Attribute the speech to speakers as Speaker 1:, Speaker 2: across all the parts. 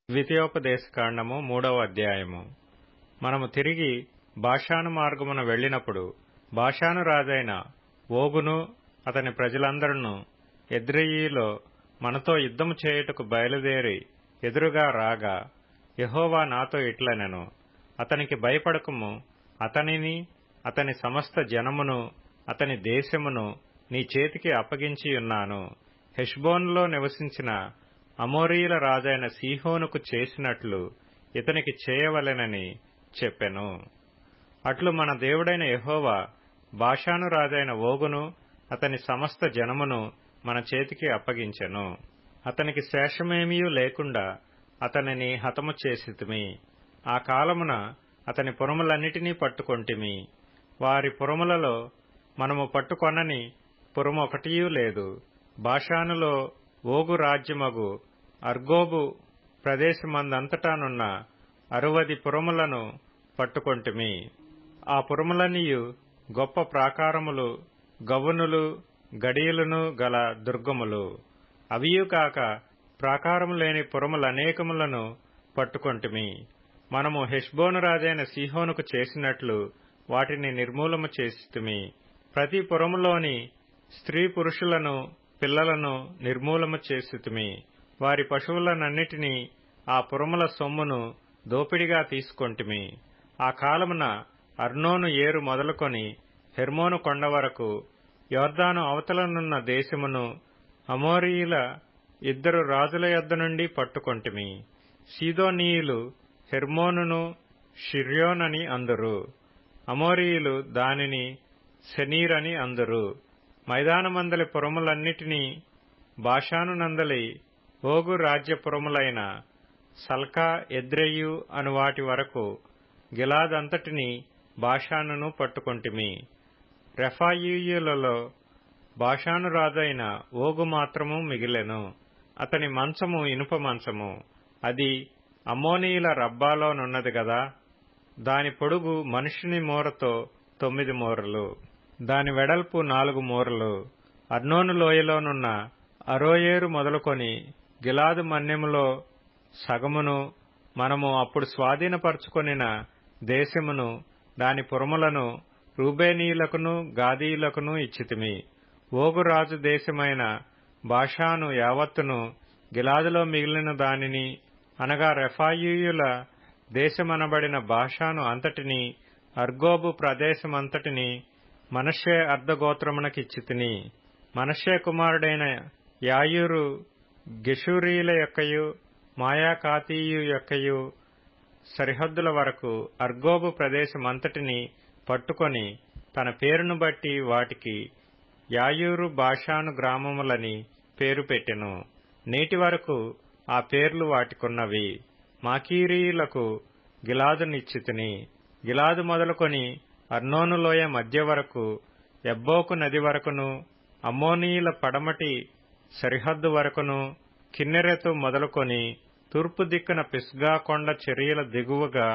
Speaker 1: ద్వితీయోపదేశకాండము 3వ అధ్యాయము. మనము తిరిగి బాషాను మార్గమున వెళ్ళినప్పుడు బాషాను రాజైన ఓగును అతని ప్రజలందరూ ఎద్రెయీలో మనతో యుద్ధము చేయుటకు బయలుదేరి ఎదురుగా రాగా, యెహోవా నాతో ఇట్లనెను, అతనికి భయపడకుము, అతనిని అతని సమస్త జనమును అతని దేశమును నీ చేతికి అప్పగించియున్నాను. హెష్బోనులో నివసించిన అమోరీయుల రాజైన సీహోనుకు చేసినట్లు ఇతనికి చేయవలెనని చెప్పెను. అట్లు మన దేవుడైన యెహోవా బాషాను రాజైన ఓగును అతని సమస్త జనమును మన చేతికి అప్పగించెను. అతనికి శేషమేమియూ లేకుండా అతనిని హతము చేసితిమి. ఆ కాలమున అతని పురములన్నిటినీ పట్టుకొంటిమి. వారి పురములలో మనము పట్టుకొనని పురమొకటియూ లేదు. బాషానులో ఓగు రాజ్యమగు అర్గోబు ప్రదేశమందంతటానున్న 60 పురములను పట్టుకొంటిమి. ఆ పురములన్నీయు గొప్ప ప్రాకారములు, గవునులు, గడియలును గల దుర్గములు. అవియూ కాక ప్రాకారము లేని పురములనేకములను పట్టుకొంటిమి. మనము హెష్బోను రాజైన సీహోనుకు చేసినట్లు వాటిని నిర్మూలము చేసితిమి. ప్రతి పురములోని స్త్రీ పురుషులను పిల్లలను నిర్మూలము చేసితిమి. వారి పశువులనన్నిటినీ ఆ పురముల సొమ్మును దోపిడిగా తీసుకొంటిమి. ఆ కాలమున అర్నోను ఏరు మొదలుకొని హెర్మోను కొండ వరకు యొర్దాను అవతలనున్న దేశమును అమోరీయుల 2 రాజుల యొద్ద నుండి పట్టుకొంటిమి. సీదోనీయులు హెర్మోనును షిర్యోనని అందురు, అమోరీయులు దానిని సెనీర్ అని అందురు. మైదానమందలి పురములన్నిటినీ బాషాను నందలి ఓగు రాజ్యపురములైన సల్కా, ఎద్రెయు అను వాటి వరకు గిలాదంతటినీ బాషానును పట్టుకొంటిమి. రెఫాయీయులలో బాషాను రాజైన ఓగు మాత్రము మిగిలెను. అతని మంచము ఇనుప మంచము, అది అమ్మోనీయుల రబ్బాలోనున్నది గదా. దాని పొడుగు మనుష్యుని మూరతో 9 మూరలు, దాని వెడల్పు 4 మూరలు. అర్నోను లోయలోనున్న అరోయేరు మొదలుకొని గిలాదు మన్యములో సగమును, మనము అప్పుడు స్వాధీనపరచుకొనిన దేశమును దాని పురములను రూబేనీయులకును గాదీయులకును ఇచ్చితిమి. ఓగు రాజు దేశమైన బాషాను యావత్తును, గిలాదులో మిగిలిన దానిని అనగా రెఫాయీయుల దేశమనబడిన బాషాను అంతటినీ, అర్గోబు ప్రదేశమంతటినీ మనష్షే అర్ధగోత్రమునకిచ్చితిని. మనష్షే కుమారుడైన యాయూరు గెషూరీయుల యొక్కయు మాయాకాతీయు యొక్కయు సరిహద్దుల వరకు అర్గోబు ప్రదేశమంతటినీ పట్టుకొని తన పేరును బట్టి వాటికి యాయూరు బాషాను గ్రామములని పేరు పెట్టెను. నేటి వరకు ఆ పేర్లు వాటికున్నవి. మాకీరీయులకు గిలాదునిచ్చితిని. గిలాదు మొదలుకొని అర్నోను లోయ మధ్య వరకు ఎబ్బోకు నది వరకును, అమ్మోనీయుల పడమటి సరిహద్దు వరకును, కిన్నెరెతు మొదలుకొని తూర్పు దిక్కున పిస్గా కొండ చర్యల దిగువగా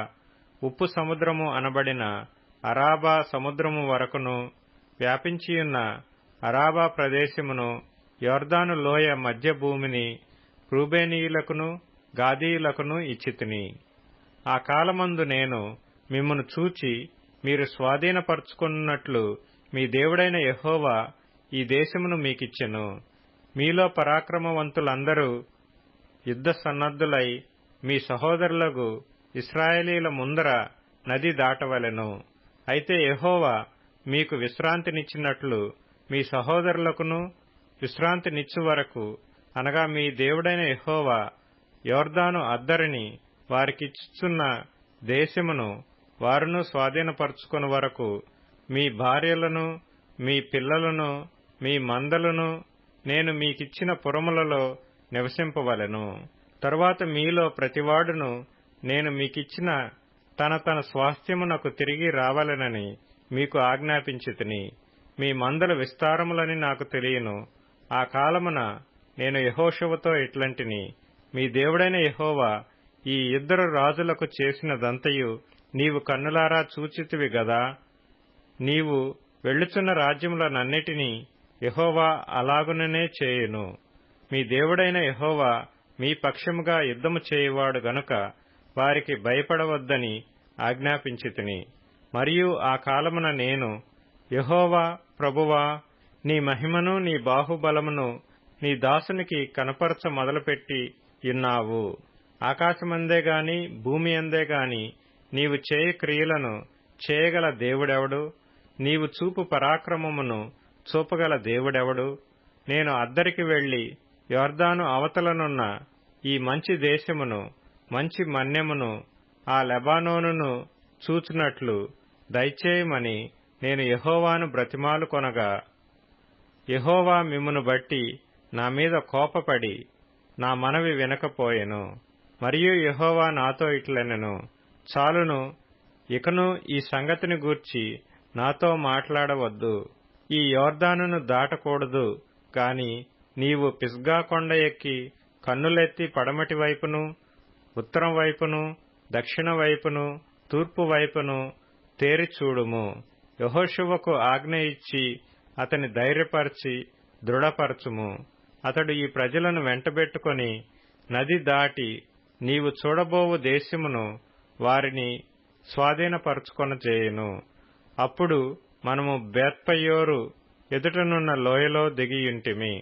Speaker 1: ఉప్పు సముద్రము అనబడిన అరాబా సముద్రము వరకును వ్యాపించియున్న అరాబా ప్రదేశమును, యొర్దాను లోయ మధ్య భూమిని రూబేనీయులకును గాదీయులకును ఇచ్చితిని. ఆ కాలమందు నేను మిమ్మును చూచి మీరు స్వాధీనపరచుకున్నట్లు మీ దేవుడైన యెహోవా ఈ దేశమును మీకిచ్చెను. మీలో పరాక్రమవంతులందరూ యుద్ధ సన్నద్ధులై మీ సహోదరులకు ఇశ్రాయేలీల ముందర నది దాటవలెను. అయితే యెహోవా మీకు విశ్రాంతినిచ్చినట్లు మీ సహోదరులకును విశ్రాంతినిచ్చు వరకు, అనగా మీ దేవుడైన యెహోవా యొర్దాను అద్దరిని వారికిచ్చుచున్న దేశమును వారును స్వాధీనపరచుకుని వరకు మీ భార్యలను, మీ పిల్లలను, మీ మందలను నేను మీకిచ్చిన పురములలో నివసింపవలెను. తరువాత మీలో ప్రతివాడును నేను మీకిచ్చిన తన స్వాస్థ్యమునకు తిరిగి రావలెనని మీకు ఆజ్ఞాపించితిని. మీ మందలు విస్తారములని నాకు తెలియను. ఆ కాలమున నేను యెహోషువతో ఇట్లంటిని, మీ దేవుడైన యెహోవా ఈ 2 రాజులకు చేసినదంతయు నీవు కన్నులారా చూచితివి గదా. నీవు వెళ్ళుచున్న రాజ్యములనన్నిటినీ యెహోవా అలాగుననే చేయును. మీ దేవుడైన యెహోవా మీ పక్షముగా యుద్ధము చేయువాడు గనుక వారికి భయపడవద్దని ఆజ్ఞాపించితిని. మరియు ఆ కాలమున నేను, యెహోవా ప్రభువా, నీ మహిమను నీ బాహుబలమును నీ దాసునికి కనపరచ మొదలుపెట్టి యున్నావు. ఆకాశమందే గాని భూమి అందే గాని నీవు చేయు క్రియలను చేయగల దేవుడెవడు? నీవు చూపు పరాక్రమమును చూపగల దేవుడెవడు? నేను అద్దరికి వెళ్లి యొర్దాను అవతలనున్న ఈ మంచి దేశమును, మంచి మన్యమును, ఆ లెబానోనును చూచునట్లు దయచేయమని నేను యెహోవాను బ్రతిమాలు కొనగా, యెహోవా మిమ్మును బట్టి నా మీద కోపపడి నా మనవి వినకపోయెను. మరియు యెహోవా నాతో ఇట్లనెను, చాలును, ఇకను ఈ సంగతిని గూర్చి నాతో మాట్లాడవద్దు. ఈ యొర్దానును దాటకూడదు. కాని నీవు పిస్గా కొండ ఎక్కి కన్నులెత్తి పడమటి వైపును, ఉత్తరం వైపును, దక్షిణ వైపును, తూర్పు వైపును తేరి చూడుము. యెహోషువకు ఆజ్ఞ ఇచ్చి అతని ధైర్యపరచి దృఢపరచుము. అతడు ఈ ప్రజలను వెంటబెట్టుకొని నది దాటి నీవు చూడబోవు దేశమును వారిని స్వాధీనపరచుకొనజేయును. అప్పుడు మనము బేత్పయోరు ఎదుటనున్న లోయలో దిగియుంటిమి.